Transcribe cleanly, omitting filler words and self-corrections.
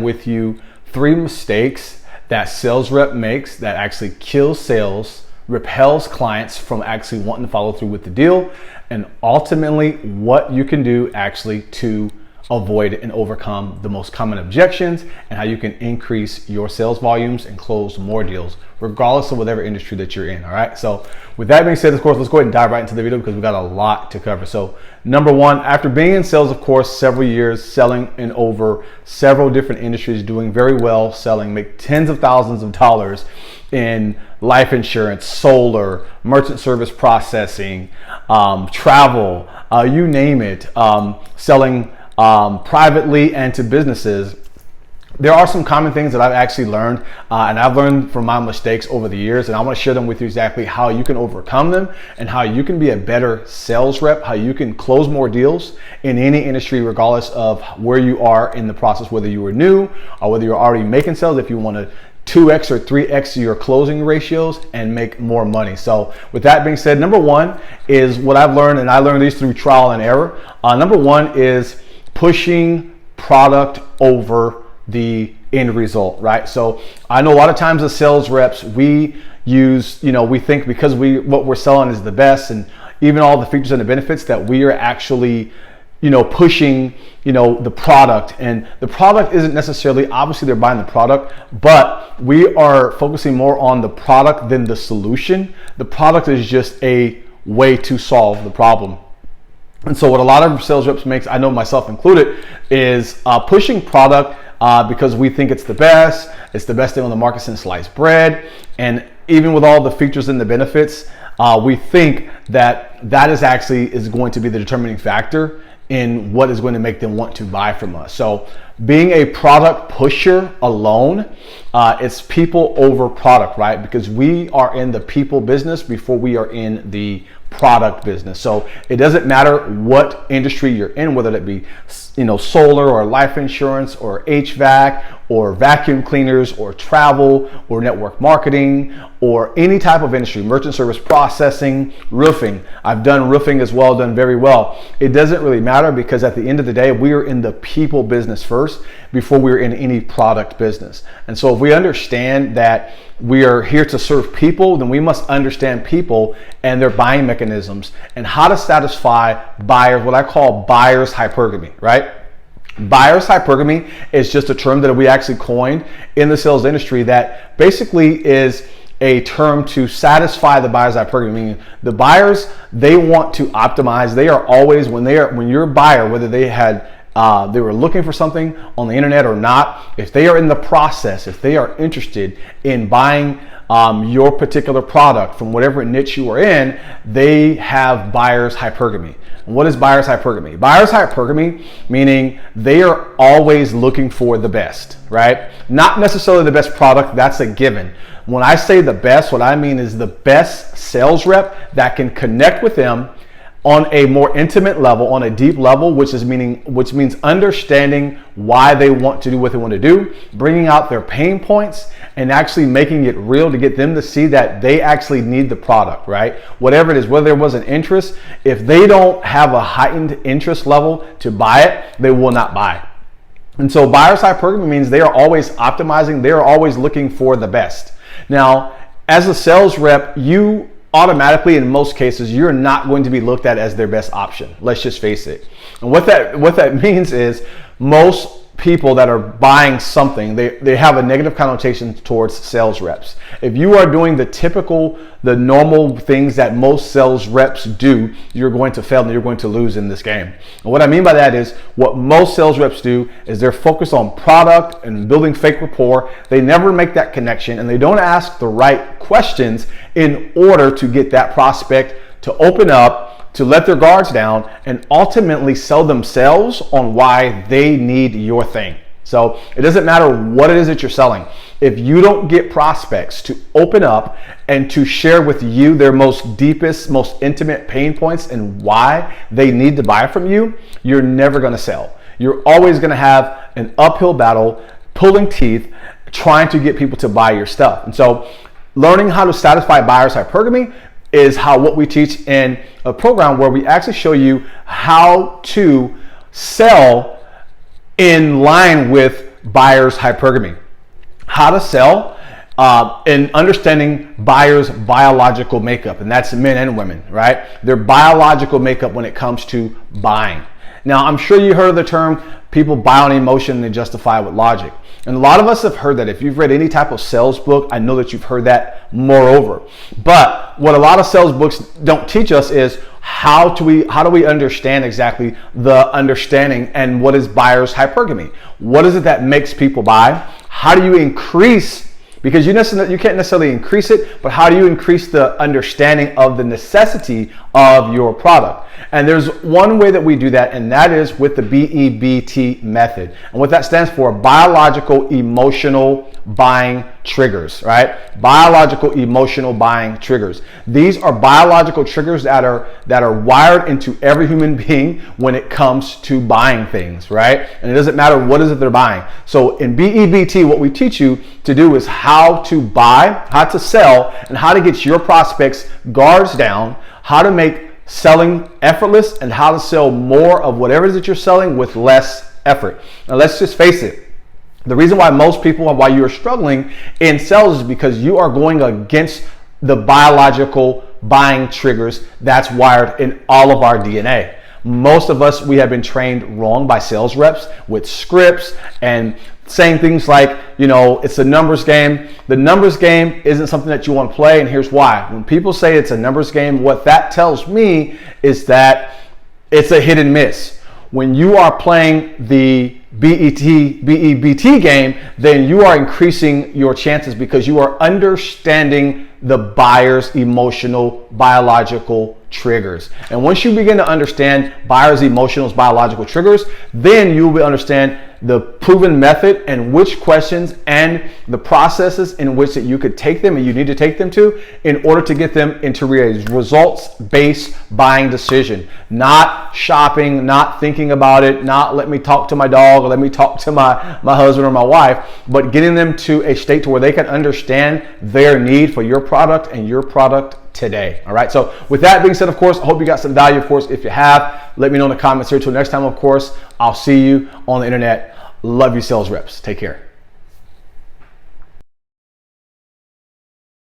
with you 3 mistakes that sales rep makes that actually kills sales, repels clients from actually wanting to follow through with the deal, and ultimately what you can do actually to avoid and overcome the most common objections, and how you can increase your sales volumes and close more deals regardless of whatever industry that you're in. All right, so with that being said, of course, let's go ahead and dive right into the video because we got a lot to cover. So number one, after being in sales, of course, several years, selling in over several different industries, doing very well, selling, make tens of thousands of dollars in life insurance, solar, merchant service processing, travel, you name it, selling privately and to businesses. There are some common things that I've actually learned, and I've learned from my mistakes over the years, and I want to share them with you exactly how you can overcome them and how you can be a better sales rep, how you can close more deals in any industry regardless of where you are in the process, whether you were new or whether you're already making sales, if you want to 2x or 3x your closing ratios and make more money. So with that being said, number one is what I've learned, and I learned these through trial and error. Number one is pushing product over the end result, right? So I know a lot of times as sales reps, we use, we think because what we're selling is the best, and even all the features and the benefits, that we are actually, pushing, the product. And the product isn't necessarily, obviously they're buying the product, but we are focusing more on the product than the solution. The product is just a way to solve the problem. And so what a lot of sales reps makes, I know myself included, is pushing product because we think it's the best thing on the market since sliced bread. And even with all the features and the benefits, we think that is going to be the determining factor in what is going to make them want to buy from us. So being a product pusher alone, it's people over product, right? Because we are in the people business before we are in the product business. So it doesn't matter what industry you're in, whether that be solar or life insurance or HVAC or vacuum cleaners or travel or network marketing or any type of industry, merchant service processing, roofing. I've done roofing as well, done very well. It doesn't really matter, because at the end of the day, we are in the people business first before we're in any product business. And so if we understand that we are here to serve people, then we must understand people and their buying mechanisms and how to satisfy buyers, what I call buyer's hypergamy, right? Buyer's hypergamy is just a term that we actually coined in the sales industry that basically is a term to satisfy the buyer's hypergamy. Meaning the buyers, they want to optimize. They are always, when you're a buyer, whether they were looking for something on the internet or not, if they are in the process, if they are interested in buying your particular product from whatever niche you are in, they have buyer's hypergamy. And what is buyer's hypergamy? Buyer's hypergamy meaning they are always looking for the best, right? Not necessarily the best product, that's a given. When I say the best, what I mean is the best sales rep that can connect with them on a more intimate level, on a deep level, which means understanding why they want to do what they want to do, bringing out their pain points, and actually making it real to get them to see that they actually need the product, right? Whatever it is, whether there was an interest, if they don't have a heightened interest level to buy it, they will not buy. And so buyer's hypergamy means they are always optimizing, they are always looking for the best. Now, as a sales rep, you automatically, in most cases, you're not going to be looked at as their best option. Let's just face it. And what that means is most people that are buying something, they have a negative connotation towards sales reps. If you are doing the normal things that most sales reps do, you're going to fail and you're going to lose in this game. And what I mean by that is what most sales reps do is they're focused on product and building fake rapport. They never make that connection, and they don't ask the right questions in order to get that prospect to open up, to let their guards down, and ultimately sell themselves on why they need your thing. So it doesn't matter what it is that you're selling. If you don't get prospects to open up and to share with you their most deepest, most intimate pain points and why they need to buy from you, you're never going to sell. You're always going to have an uphill battle, pulling teeth, trying to get people to buy your stuff. And so learning how to satisfy buyer's hypergamy is what we teach in a program where we actually show you how to sell in line with buyer's hypergamy. How to sell and understanding buyers' biological makeup, and that's men and women, right? Their biological makeup when it comes to buying. Now, I'm sure you heard of the term, people buy on emotion and they justify with logic. And a lot of us have heard that. If you've read any type of sales book, I know that you've heard that moreover. But what a lot of sales books don't teach us is how do we understand exactly the understanding and what is buyer's hypergamy? What is it that makes people buy? How do you increase, because you can't necessarily increase it, but how do you increase the understanding of the necessity of your product? And there's one way that we do that, and that is with the BEBT method. And what that stands for, biological emotional buying triggers, right? Biological emotional buying triggers. These are biological triggers that are wired into every human being when it comes to buying things, right? And it doesn't matter what is it they're buying. So in BEBT, what we teach you to do is how to buy, how to sell, and how to get your prospects' guards down, how to make selling effortless, and how to sell more of whatever it is that you're selling with less effort. Now let's just face it. The reason why most people, why you're struggling in sales is because you are going against the biological buying triggers that's wired in all of our DNA. Most of us, we have been trained wrong by sales reps with scripts and saying things like, it's a numbers game. The numbers game isn't something that you want to play, and here's why. When people say it's a numbers game, what that tells me is that it's a hit and miss. When you are playing the BEBT game, then you are increasing your chances because you are understanding the buyer's emotional biological triggers. And once you begin to understand buyer's emotional biological triggers, then you will understand the proven method and which questions and the processes in which that you could take them and you need to take them to in order to get them into a results-based buying decision. Not shopping, not thinking about it, not let me talk to my dog or let me talk to my husband or my wife, but getting them to a state to where they can understand their need for your product and your product today. All right. So with that being said, of course, I hope you got some value. Of course, if you have, let me know in the comments here. Till next time, of course, I'll see you on the internet. Love you, sales reps. Take care.